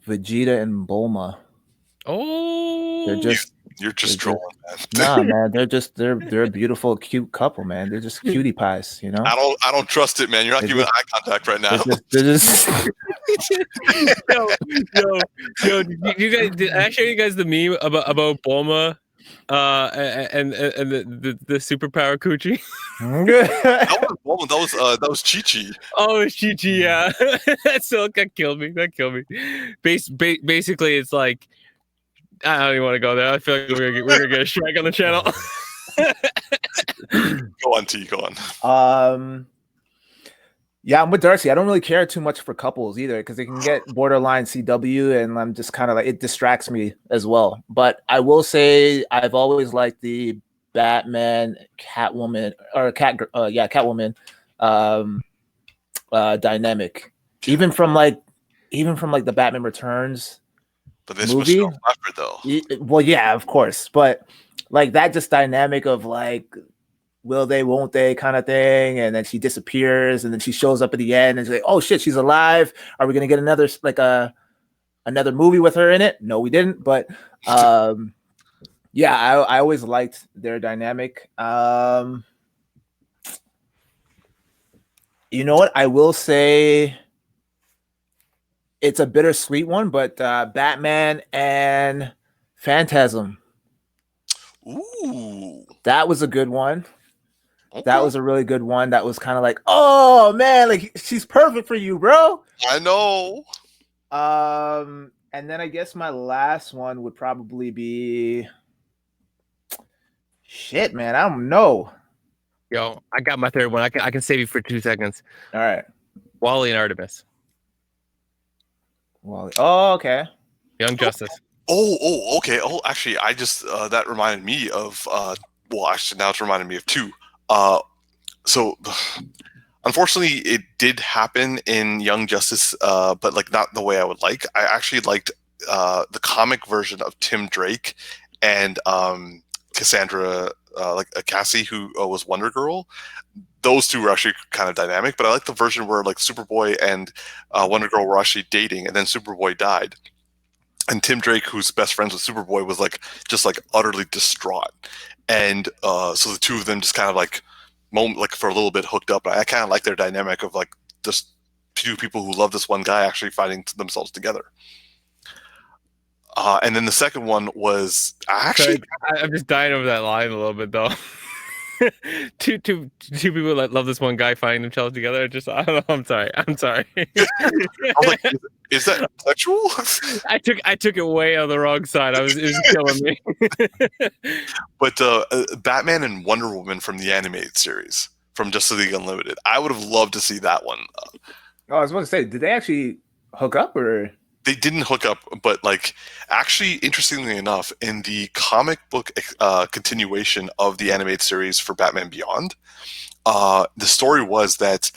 Vegeta and Bulma. Oh, you're just trolling, man. Nah, man, they're a beautiful, cute couple, man. They're just cutie pies, you know. I don't trust it, man. You're not giving eye contact right now. They're just yo, you guys, did I show you guys the meme about Bulma And the superpower coochie. That was Chi-Chi. Oh, it's Chi-Chi, yeah. That killed me. Basically, it's like I don't even want to go there. I feel like we're gonna get a strike on the channel. Go on, T. Go on. Yeah, I'm with Darcy. I don't really care too much for couples either because they can get borderline CW, and I'm just kind of like it distracts me as well. But I will say I've always liked the Batman, Catwoman, or Catwoman dynamic, even from like the Batman Returns But they movie. switched off after though. Well, yeah, of course, but like that just dynamic of like will they, won't they kind of thing. And then she disappears and then she shows up at the end and she's like, oh shit, she's alive. Are we going to get another, like another movie with her in it? No, we didn't. But yeah, I always liked their dynamic. You know what? I will say it's a bittersweet one, but Batman and Phantasm. Ooh. That was a good one. Okay. That was a really good one. That was kind of like, oh man, like she's perfect for you, bro. I know. And then I guess my last one would probably be shit, man. I don't know. Yo, I got my third one. I can save you for 2 seconds. All right. Wally and Artemis. Wally. Oh, okay. Young Justice. Oh, okay. Oh, actually, I just that reminded me of well, actually, now it's reminded me of two. So unfortunately, it did happen in Young Justice, but like not the way I would like. I actually liked the comic version of Tim Drake and Cassandra, like Cassie, who was Wonder Girl. Those two were actually kind of dynamic, but I like the version where like Superboy and Wonder Girl were actually dating, and then Superboy died. And Tim Drake, who's best friends with Superboy, was like just like utterly distraught, and so the two of them just kind of like for a little bit hooked up. I kind of like their dynamic of like just two people who love this one guy actually finding themselves together. And then the second one was actually I'm just dying over that line a little bit though. two people that love this one guy finding themselves together. Just I don't know. I'm sorry. I was like, is that sexual? I took it way on the wrong side. It was killing me. But Batman and Wonder Woman from the animated series from Justice League Unlimited, I would have loved to see that one. Oh, I was about to say, did they actually hook up or? They didn't hook up, but like actually, interestingly enough, in the comic book continuation of the animated series for Batman Beyond, the story was that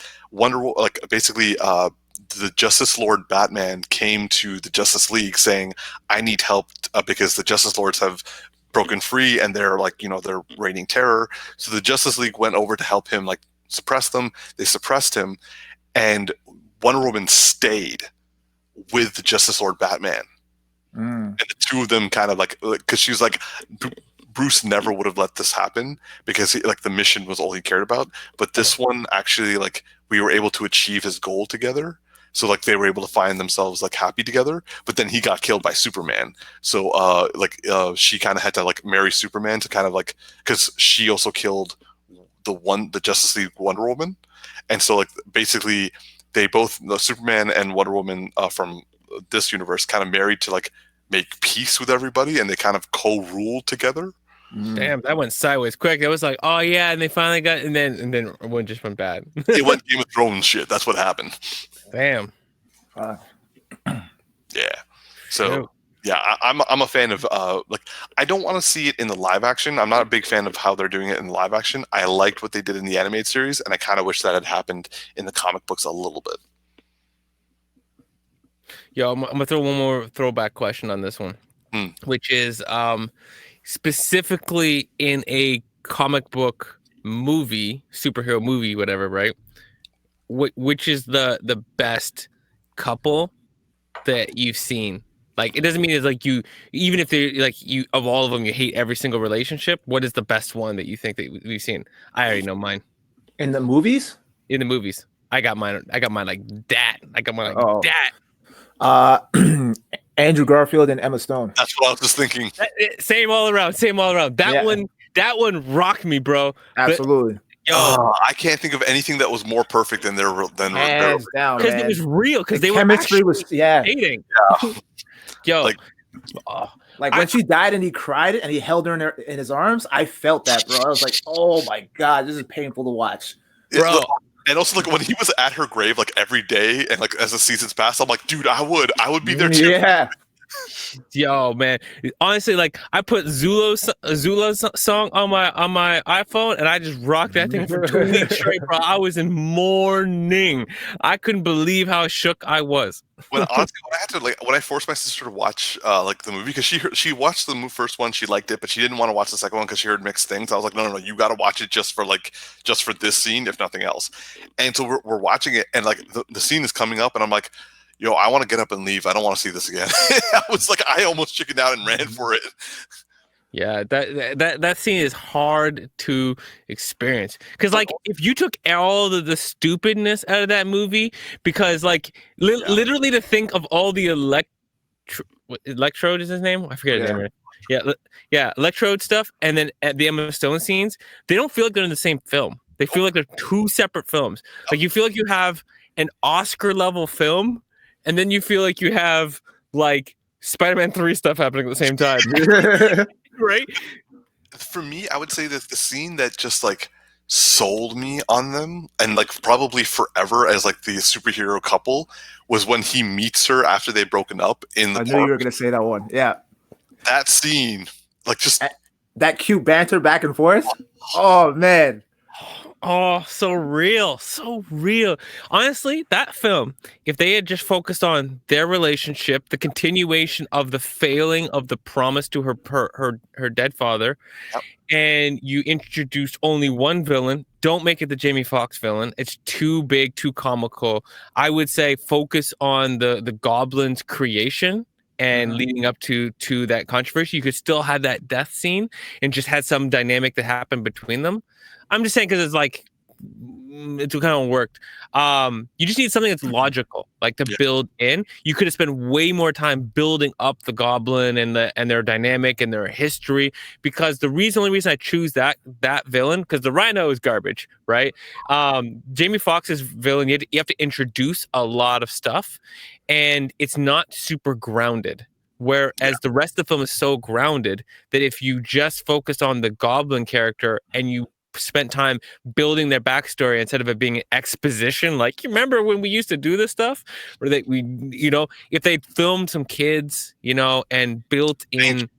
basically the Justice Lord Batman came to the Justice League saying, "I need help because the Justice Lords have broken free and they're like they're reigning terror." So the Justice League went over to help him like suppress them. They suppressed him, and Wonder Woman stayed with the Justice Lord Batman. And the two of them kind of like, because she was like, Bruce never would have let this happen because the mission was all he cared about. But this one actually, like, we were able to achieve his goal together. So like they were able to find themselves like happy together. But then he got killed by Superman. So she kind of had to like marry Superman to kind of like, because she also killed the Justice League Wonder Woman. And so like basically they both, the Superman and Wonder Woman from this universe, kind of married to like make peace with everybody, and they kind of co-rule together. Damn, that went sideways quick. It was like, oh yeah, and they finally got, and then it just went bad. It went Game of Thrones shit. That's what happened. Damn. Yeah. So yeah, I'm a fan of like, I don't want to see it in the live action. I'm not a big fan of how they're doing it in the live action. I liked what they did in the animated series, and I kind of wish that had happened in the comic books a little bit. Yo, I'm gonna throw one more throwback question on this one, which is specifically in a comic book movie, superhero movie, whatever, right? Which is the best couple that you've seen? Like, it doesn't mean it's like you, even if they're like you, of all of them, you hate every single relationship. What is the best one that you think that we've seen? I already know mine. In the movies? In the movies, I got mine like that. I got mine like that. Andrew Garfield and Emma Stone. That's what I was just thinking. Same all around. That one rocked me, bro. Absolutely. I can't think of anything that was more perfect than hands down, because man. it was real. Because they chemistry were was dating. Yeah. Yo, when she died and he cried and he held her in his arms, I felt that, bro. I was like, oh my god, this is painful to watch, bro. And also, like when he was at her grave, like every day, and like as the seasons passed, I'm like, dude, I would be there too. Yeah. Yo, man. Honestly, like I put Zula's song on my iPhone, and I just rocked that thing for 2 weeks straight, bro. I was in mourning. I couldn't believe how shook I was. When I forced my sister to watch like the movie, because she watched the first one, she liked it, but she didn't want to watch the second one because she heard mixed things. I was like, no, you got to watch it just for this scene, if nothing else. And so we're watching it, and like the scene is coming up, and I'm like, yo, I want to get up and leave. I don't want to see this again. I was like, I almost chickened out and ran for it. Yeah, that scene is hard to experience because, like, if you took all of the stupidness out of that movie, because, like, literally to think of all the Electrode is his name? I forget his name. Right? Yeah, Electrode stuff, and then at the Emma Stone scenes, they don't feel like they're in the same film. They feel like they're two separate films. Like, you feel like you have an Oscar level film, and then you feel like you have like Spider-Man 3 stuff happening at the same time. Right? For me, I would say that the scene that just like sold me on them and like probably forever as like the superhero couple was when he meets her after they've broken up in the I park. knew you were gonna say that one. Yeah. That scene, like just that cute banter back and forth. Oh man. Oh, so real. Honestly, that film, if they had just focused on their relationship, the continuation of the failing of the promise to her dead father, and you introduce only one villain, don't make it the Jamie Foxx villain. It's too big, too comical. I would say focus on the Goblin's creation and leading up to that controversy. You could still have that death scene and just had some dynamic that happened between them. I'm just saying because it's like it kind of worked. You just need something that's logical, like to build in. You could have spent way more time building up the Goblin and their dynamic and their history. Because the only reason I choose that villain, because the Rhino is garbage, right? Jamie Foxx's villain, you have to introduce a lot of stuff, and it's not super grounded. Whereas the rest of the film is so grounded that if you just focus on the Goblin character and you spent time building their backstory instead of it being exposition, like you remember when we used to do this stuff, where if they'd filmed some kids, and built in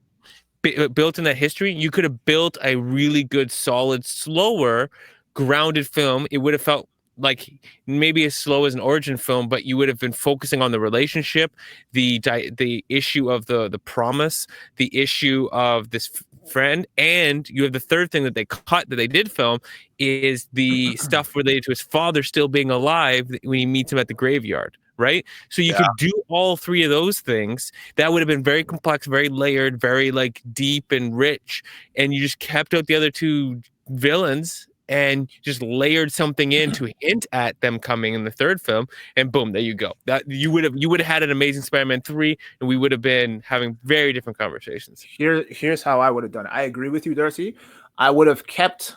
that history, you could have built a really good, solid, slower, grounded film. It would have felt like maybe as slow as an origin film, but you would have been focusing on the relationship, the issue of the promise, the issue of this friend, and you have the third thing that they did film is the stuff related to his father still being alive when he meets him at the graveyard, right? So you could do all three of those things. That would have been very complex, very layered, very like deep and rich, and you just kept out the other two villains and just layered something in to hint at them coming in the third film, and boom, there you go. That you would have had an amazing Spider-Man 3, and we would have been having very different conversations. Here's how I would have done it. I agree with you, Darcy. I would have kept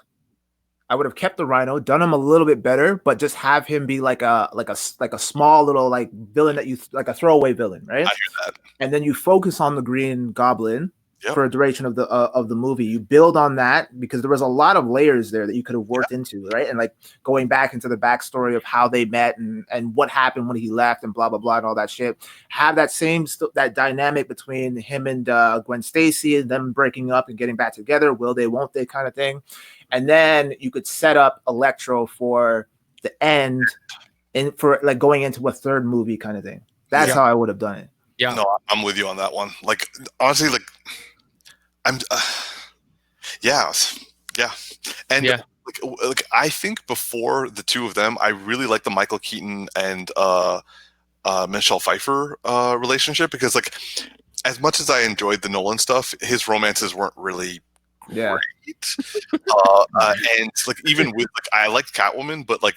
the Rhino, done him a little bit better, but just have him be like a small little like villain that you like a throwaway villain, right? I hear that. And then you focus on the Green Goblin for a duration of the movie. You build on that because there was a lot of layers there that you could have worked into, right? And like going back into the backstory of how they met and what happened when he left and blah blah blah and all that shit. Have that same that dynamic between him and Gwen Stacy and them breaking up and getting back together. Will they? Won't they? Kind of thing. And then you could set up Electro for the end and for like going into a third movie kind of thing. That's how I would have done it. Yeah, no, I'm with you on that one. Like honestly, like I'm, and like I think before the two of them, I really like the Michael Keaton and Michelle Pfeiffer relationship because like as much as I enjoyed the Nolan stuff, his romances weren't really great. And like even with like I liked Catwoman, but like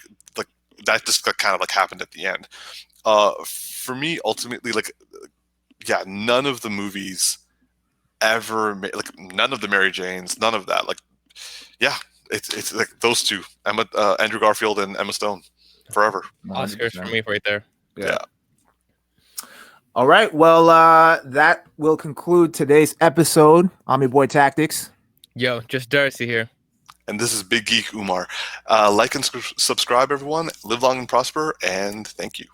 that just kind of like happened at the end. For me, ultimately, like yeah, none of the movies ever like none of the Mary Janes, none of that. Like, yeah, it's like those two, Andrew Garfield and Emma Stone, forever. Oscars for me right there. Yeah. All right. Well, that will conclude today's episode. I'm your boy Tactix. Yo, just Darcy here. And this is Big Geek Umar. Like and subscribe, everyone. Live long and prosper, and thank you.